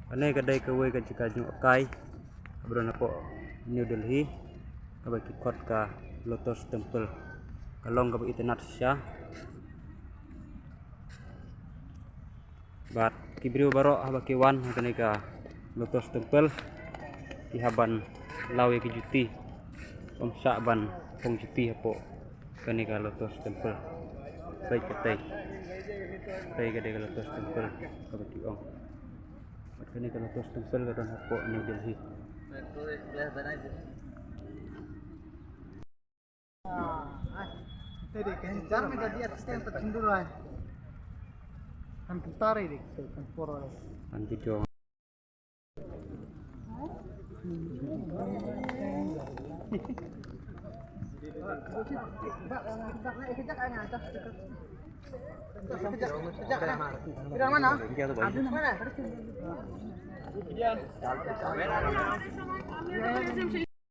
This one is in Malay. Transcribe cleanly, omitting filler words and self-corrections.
Ane kadai kawai ka Cikanjur Akai abron po New Delhi kabaki kot ka Lotus Temple kalong kabaki tenat siya bat kibriu baro habaki wan kane ka Lotus Temple ihaban lawe ke juti om Sa'ban pong juti po kane ka Lotus Temple baik katai kadai ka Lotus Temple kabaki ong kini kalau Lotus Temple kadang po New Delhi. Tadi kejar minta di atas tempat cenduran. Kan putar ini kan poro. Nanti dong. Kejak mana? Aduh mana?